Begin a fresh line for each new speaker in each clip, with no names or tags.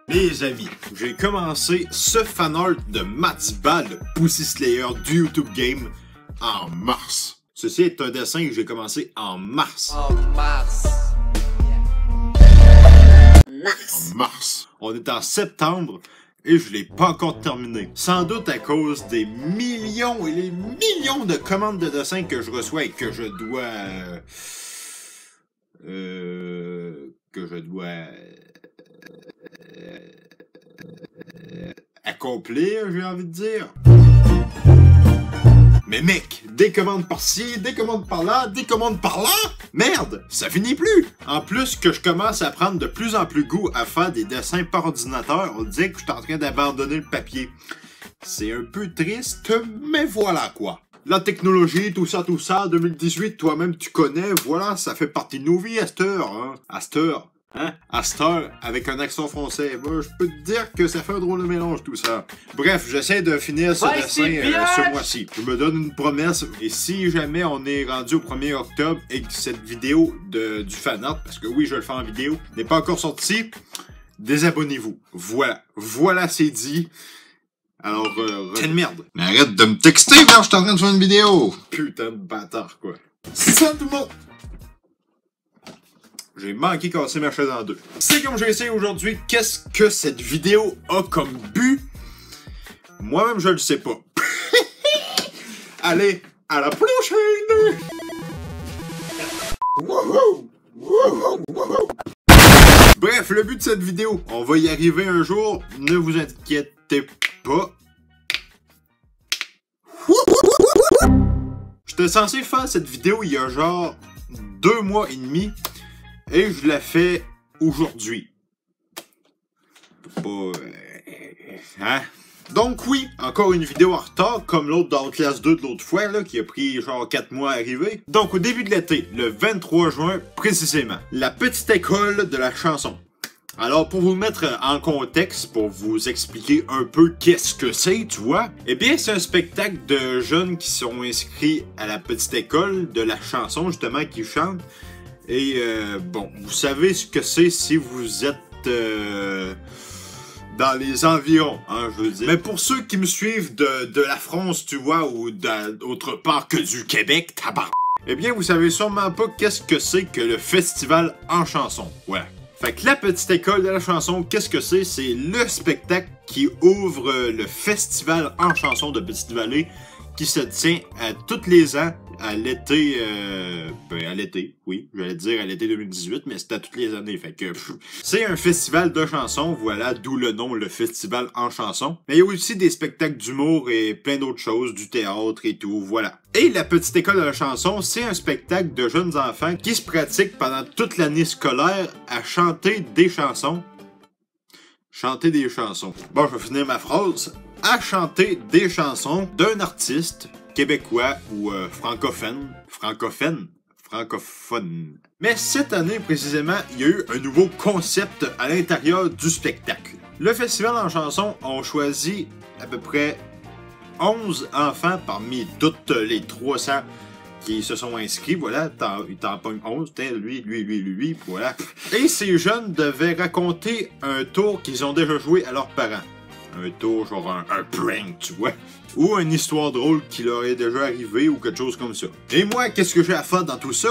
Les amis, j'ai commencé ce fanart de Matiba, le Pussy Slayer du YouTube Game, en mars. Ceci est un dessin que j'ai commencé en mars.
En mars.
En mars. On est en septembre et je l'ai pas encore terminé. Sans doute à cause des millions et les millions de commandes de dessins que je reçois et que je dois... accomplir, j'ai envie de dire. Mais mec, des commandes par-ci, des commandes par-là, des commandes par-là! Merde, ça finit plus! En plus que je commence à prendre de plus en plus goût à faire des dessins par ordinateur, on dirait que je suis en train d'abandonner le papier. C'est un peu triste, mais voilà quoi. La technologie, tout ça, 2018, toi-même tu connais, voilà, ça fait partie de nos vies à cette heure, hein. À cette heure. Hein? À cette heure, avec un accent français. Moi, je peux te dire que ça fait un drôle de mélange, tout ça. Bref, j'essaie de finir ce dessin ce mois-ci. Je me donne une promesse, et si jamais on est rendu au 1er octobre et que cette vidéo du fanart, parce que oui, je le fais en vidéo, n'est pas encore sortie, désabonnez-vous. Voilà. Voilà, c'est dit. Alors, quelle merde.
Mais arrête de me texter quand je suis en train de faire une vidéo.
Putain de bâtard, quoi. Ça, tout le monde... J'ai manqué casser ma chaise en deux. C'est comme j'ai essayé aujourd'hui, qu'est-ce que cette vidéo a comme but? Moi-même, je le sais pas. Allez, à la prochaine! Bref, le but de cette vidéo, on va y arriver un jour, ne vous inquiétez pas. J'étais censé faire cette vidéo il y a genre 2 mois et demi. Et je la fais aujourd'hui. Hein? Donc oui, encore une vidéo en retard, comme l'autre d'Outlast 2 de l'autre fois, là, qui a pris genre 4 mois à arriver. Donc au début de l'été, le 23 juin précisément, la petite école de la chanson. Alors pour vous mettre en contexte, pour vous expliquer un peu qu'est-ce que c'est, tu vois, eh bien c'est un spectacle de jeunes qui sont inscrits à la petite école de la chanson, justement, qui chantent. Et bon, vous savez ce que c'est si vous êtes dans les environs, hein, je veux dire. Mais pour ceux qui me suivent de la France, tu vois, ou d'autre part que du Québec, tabarnak, eh bien, vous savez sûrement pas qu'est-ce que c'est que le festival en chanson. Ouais. Fait que la petite école de la chanson, qu'est-ce que c'est? C'est le spectacle qui ouvre le festival en chanson de Petite-Vallée qui se tient tous les ans à l'été, à l'été, oui, j'allais dire à l'été 2018, mais c'était à toutes les années, fait que c'est un festival de chansons, voilà, d'où le nom, le festival en chansons. Mais il y a aussi des spectacles d'humour et plein d'autres choses, du théâtre et tout, voilà. Et la petite école de la chanson, c'est un spectacle de jeunes enfants qui se pratiquent pendant toute l'année scolaire à chanter des chansons. Chanter des chansons. Bon, je vais finir ma phrase. À chanter des chansons d'un artiste québécois ou francophone. Mais cette année, précisément, il y a eu un nouveau concept à l'intérieur du spectacle. Le festival en chansons a choisi à peu près 11 enfants parmi toutes les 300 qui se sont inscrits, voilà, il t'en pogne 11, lui, voilà. Et ces jeunes devaient raconter un tour qu'ils ont déjà joué à leurs parents. Un tour, genre un prank, tu vois. Ou une histoire drôle qui leur est déjà arrivée ou quelque chose comme ça. Et moi, qu'est-ce que j'ai à faire dans tout ça?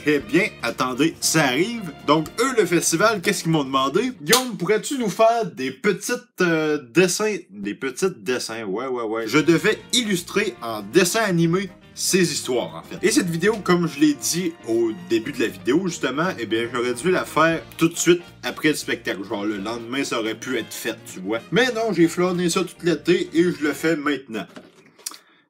Eh bien, attendez, ça arrive. Donc, eux, le festival, qu'est-ce qu'ils m'ont demandé? Guillaume, pourrais-tu nous faire des petites dessins? Des petites dessins, ouais. Je devais illustrer en dessin animé ces histoires, en fait. Et cette vidéo, comme je l'ai dit au début de la vidéo, justement, eh bien, j'aurais dû la faire tout de suite après le spectacle. Genre, le lendemain, ça aurait pu être fait, tu vois. Mais non, j'ai flâné ça tout l'été et je le fais maintenant.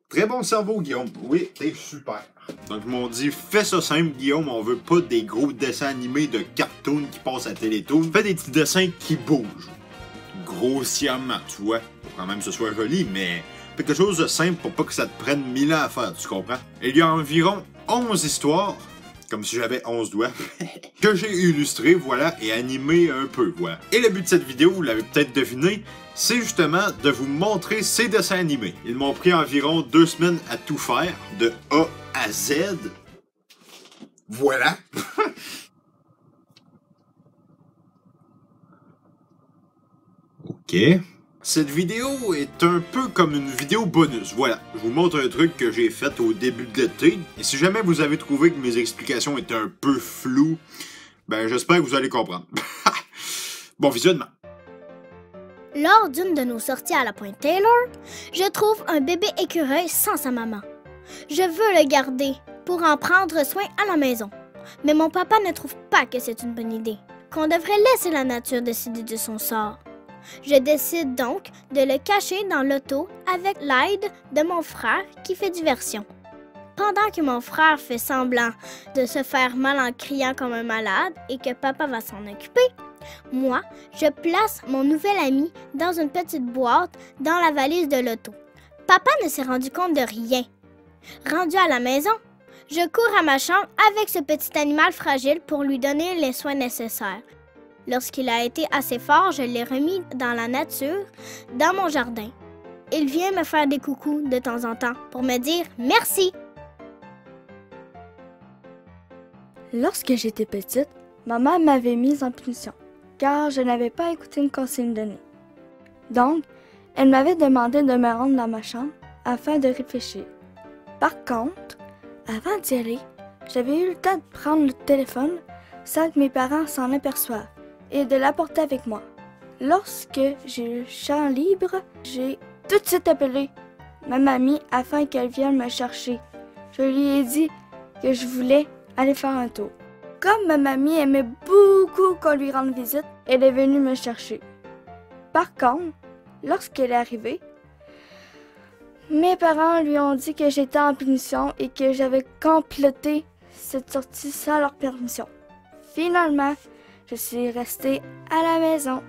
Très bon cerveau, Guillaume. Oui, t'es super. Donc, ils m'ont dit, fais ça simple, Guillaume, on veut pas des gros dessins animés de cartoon qui passent à Télétoon. Fais des petits dessins qui bougent. Grossièrement, tu vois. Faut quand même que ce soit joli, mais... quelque chose de simple pour pas que ça te prenne 1000 ans à faire, tu comprends? Et il y a environ 11 histoires, comme si j'avais 11 doigts, que j'ai illustrées, voilà, et animées un peu, voilà. Et le but de cette vidéo, vous l'avez peut-être deviné, c'est justement de vous montrer ces dessins animés. Ils m'ont pris environ 2 semaines à tout faire, de A à Z. Voilà. OK. Cette vidéo est un peu comme une vidéo bonus. Voilà, je vous montre un truc que j'ai fait au début de l'été. Et si jamais vous avez trouvé que mes explications étaient un peu floues, ben j'espère que vous allez comprendre. Bon visionnement.
Lors d'une de nos sorties à la Pointe Taylor, je trouve un bébé écureuil sans sa maman. Je veux le garder pour en prendre soin à la maison. Mais mon papa ne trouve pas que c'est une bonne idée, qu'on devrait laisser la nature décider de son sort. Je décide donc de le cacher dans l'auto avec l'aide de mon frère qui fait diversion. Pendant que mon frère fait semblant de se faire mal en criant comme un malade et que papa va s'en occuper, moi, je place mon nouvel ami dans une petite boîte dans la valise de l'auto. Papa ne s'est rendu compte de rien. Rendu à la maison, je cours à ma chambre avec ce petit animal fragile pour lui donner les soins nécessaires. Lorsqu'il a été assez fort, je l'ai remis dans la nature, dans mon jardin. Il vient me faire des coucous de temps en temps pour me dire merci.
Lorsque j'étais petite, ma mère m'avait mise en punition, car je n'avais pas écouté une consigne donnée. Donc, elle m'avait demandé de me rendre dans ma chambre afin de réfléchir. Par contre, avant d'y aller, j'avais eu le temps de prendre le téléphone sans que mes parents s'en aperçoivent et de l'apporter avec moi. Lorsque j'ai eu le champ libre, j'ai tout de suite appelé ma mamie afin qu'elle vienne me chercher. Je lui ai dit que je voulais aller faire un tour. Comme ma mamie aimait beaucoup qu'on lui rende visite, elle est venue me chercher. Par contre, lorsqu'elle est arrivée, mes parents lui ont dit que j'étais en punition et que j'avais complété cette sortie sans leur permission. Finalement, je suis restée à la maison.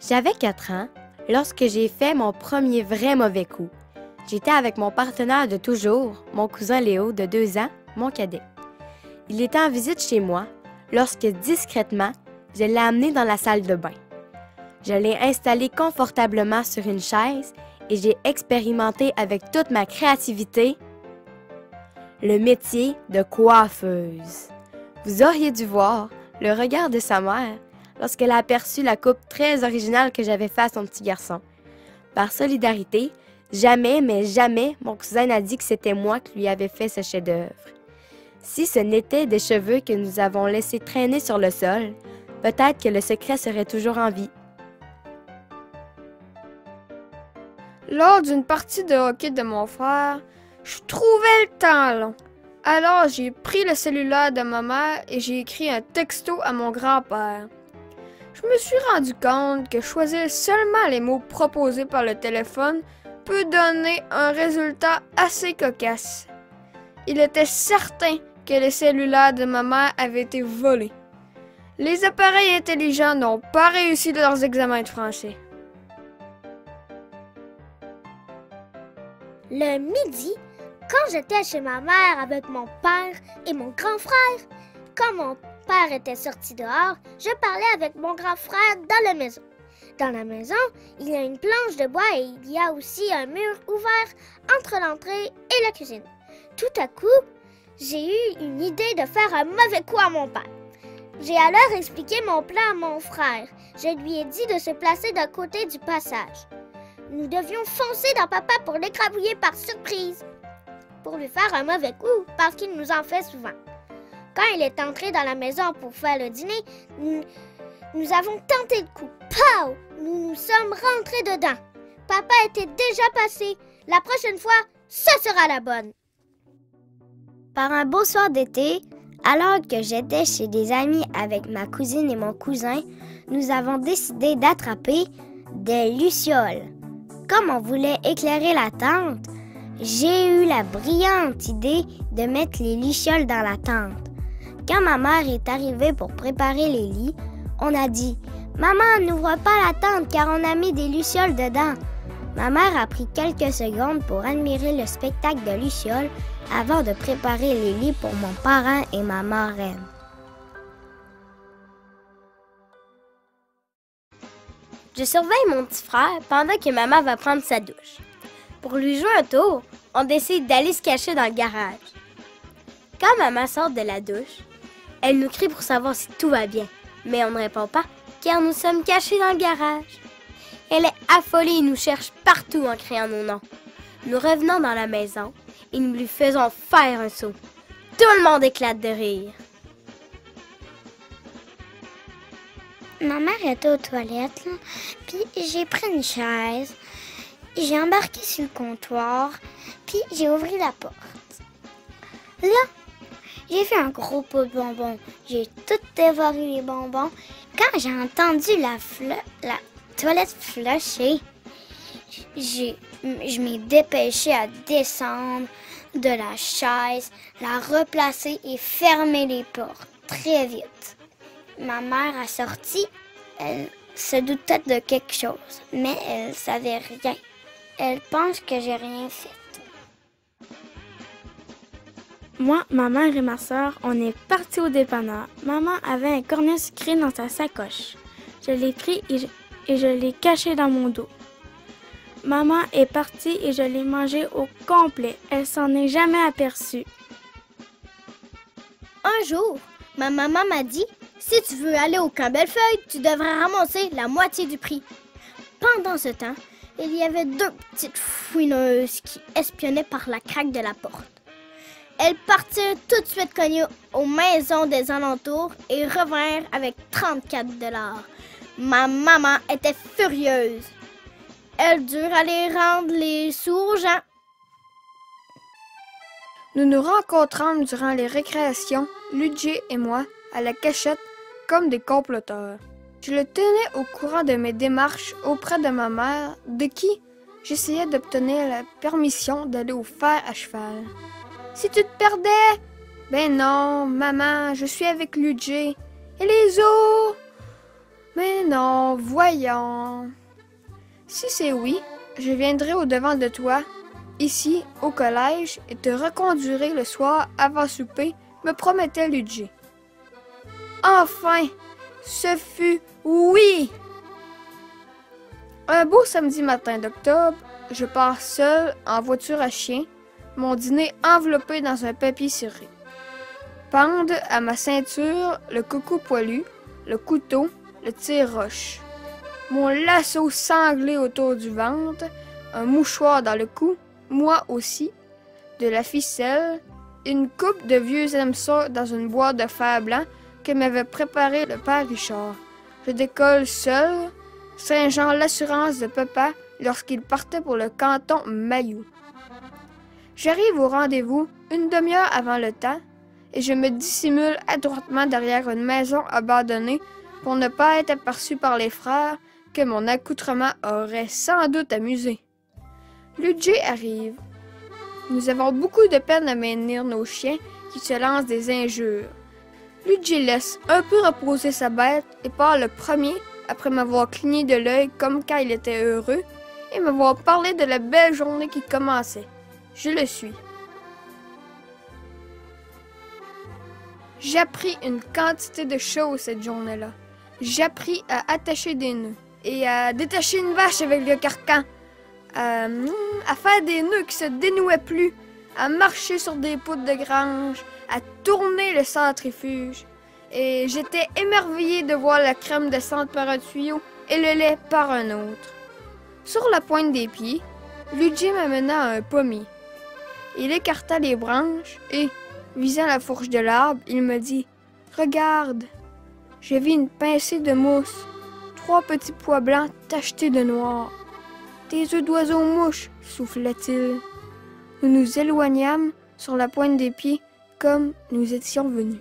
J'avais 4 ans lorsque j'ai fait mon premier vrai mauvais coup. J'étais avec mon partenaire de toujours, mon cousin Léo de 2 ans, mon cadet. Il était en visite chez moi lorsque, discrètement, je l'ai amené dans la salle de bain. Je l'ai installé confortablement sur une chaise et j'ai expérimenté avec toute ma créativité le métier de coiffeuse. Vous auriez dû voir le regard de sa mère lorsqu'elle a aperçu la coupe très originale que j'avais faite à son petit garçon. Par solidarité, jamais, mais jamais, mon cousin n'a dit que c'était moi qui lui avais fait ce chef-d'œuvre. Si ce n'était des cheveux que nous avons laissés traîner sur le sol, peut-être que le secret serait toujours en vie.
Lors d'une partie de hockey de mon frère, je trouvais le temps long. Alors j'ai pris le cellulaire de ma mère et j'ai écrit un texto à mon grand-père. Je me suis rendu compte que choisir seulement les mots proposés par le téléphone peut donner un résultat assez cocasse. Il était certain que les cellulaires de ma mère avaient été volés. Les appareils intelligents n'ont pas réussi leurs examens de français.
Le midi, quand j'étais chez ma mère avec mon père et mon grand frère, quand mon père était sorti dehors, je parlais avec mon grand frère dans la maison. Dans la maison, il y a une planche de bois et il y a aussi un mur ouvert entre l'entrée et la cuisine. Tout à coup, j'ai eu une idée de faire un mauvais coup à mon père. J'ai alors expliqué mon plan à mon frère. Je lui ai dit de se placer d'un côté du passage. Nous devions foncer dans papa pour l'écrabouiller par surprise, pour lui faire un mauvais coup parce qu'il nous en fait souvent. Quand il est entré dans la maison pour faire le dîner, nous avons tenté le coup. Pow! Nous nous sommes rentrés dedans. Papa était déjà passé. La prochaine fois, ce sera la bonne. Par un beau soir d'été, alors que j'étais chez des amis avec ma cousine et mon cousin, nous avons décidé d'attraper des lucioles. Comme on voulait éclairer la tente, j'ai eu la brillante idée de mettre les lucioles dans la tente. Quand ma mère est arrivée pour préparer les lits, on a dit « Maman, n'ouvre pas la tente car on a mis des lucioles dedans. » Ma mère a pris quelques secondes pour admirer le spectacle de lucioles avant de préparer les lits pour mon parrain et ma marraine. Je surveille mon petit frère pendant que maman va prendre sa douche. Pour lui jouer un tour, on décide d'aller se cacher dans le garage. Quand maman sort de la douche, elle nous crie pour savoir si tout va bien.
Mais on ne répond pas, car nous sommes cachés dans le garage. Elle est affolée et nous cherche partout en criant nos noms. Nous revenons dans la maison et nous lui faisons faire un saut. Tout le monde éclate de rire.
Ma mère était aux toilettes, là, puis j'ai pris une chaise, j'ai embarqué sur le comptoir, puis j'ai ouvert la porte. Là, j'ai fait un gros pot de bonbons. J'ai tout dévoré les bonbons. Quand j'ai entendu la toilette flusher, je m'ai dépêchée à descendre de la chaise, la replacer et fermer les portes très vite. Ma mère a sorti, elle se doutait de quelque chose, mais elle savait rien. Elle pense que j'ai rien fait.
Moi, ma mère et ma sœur, on est partis au dépanneur. Maman avait un cornet sucré dans sa sacoche. Je l'ai pris et je l'ai caché dans mon dos. Maman est partie et je l'ai mangé au complet. Elle s'en est jamais aperçue.
Un jour, ma maman m'a dit, si tu veux aller au camp Bellefeuille, tu devrais ramasser la moitié du prix. Pendant ce temps, il y avait 2 petites fouineuses qui espionnaient par la craque de la porte. Elles partirent tout de suite cogner aux maisons des alentours et revinrent avec 34 $. Ma maman était furieuse. Elle dut aller rendre les sous aux gens.
Nous nous rencontrâmes durant les récréations, Ludger et moi, à la cachette, comme des comploteurs. Je le tenais au courant de mes démarches auprès de ma mère, de qui j'essayais d'obtenir la permission d'aller au fer à cheval. Si tu te perdais? Ben non, maman, je suis avec Ludger. Et les autres? Mais non, voyons. Si c'est oui, je viendrai au-devant de toi, ici, au collège, et te reconduirai le soir avant souper, me promettait Ludger. Enfin, ce fut oui! Un beau samedi matin d'octobre, je pars seul en voiture à chien, mon dîner enveloppé dans un papier ciré. Pendent à ma ceinture le coucou poilu, le couteau, le tire-roche. Mon lasso sanglé autour du ventre, un mouchoir dans le cou, moi aussi, de la ficelle, une coupe de vieux hameçons dans une boîte de fer blanc que m'avait préparé le père Richard. Je décolle seul, singeant l'assurance de papa lorsqu'il partait pour le canton Mayou. J'arrive au rendez-vous une demi-heure avant le temps et je me dissimule adroitement derrière une maison abandonnée pour ne pas être aperçu par les frères que mon accoutrement aurait sans doute amusé. Ludger arrive. Nous avons beaucoup de peine à maintenir nos chiens qui se lancent des injures. Ludger laisse un peu reposer sa bête et part le premier après m'avoir cligné de l'œil comme quand il était heureux et m'avoir parlé de la belle journée qui commençait. Je le suis. J'appris une quantité de choses cette journée-là. J'appris à attacher des nœuds et à détacher une vache avec le carcan, à faire des nœuds qui se dénouaient plus, à marcher sur des poutres de grange, à tourner le centrifuge. Et j'étais émerveillée de voir la crème descendre par un tuyau et le lait par un autre. Sur la pointe des pieds, Ludger m'amena à un pommier. Il écarta les branches et, visant la fourche de l'arbre, il me dit « Regarde, je vis une pincée de mousse, 3 petits pois blancs tachetés de noir. Des œufs d'oiseaux mouches, souffla-t-il. » Nous nous éloignâmes sur la pointe des pieds comme nous étions venus.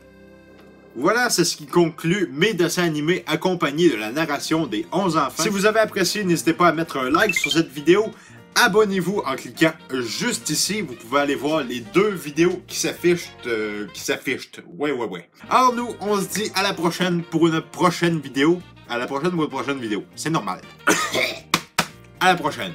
Voilà, c'est ce qui conclut mes dessins animés accompagnés de la narration des 11 enfants. Si vous avez apprécié, n'hésitez pas à mettre un like sur cette vidéo. Abonnez-vous en cliquant juste ici. Vous pouvez aller voir les 2 vidéos qui s'affichent. Ouais. Alors nous, on se dit à la prochaine pour une prochaine vidéo. À la prochaine pour une prochaine vidéo. C'est normal. À la prochaine.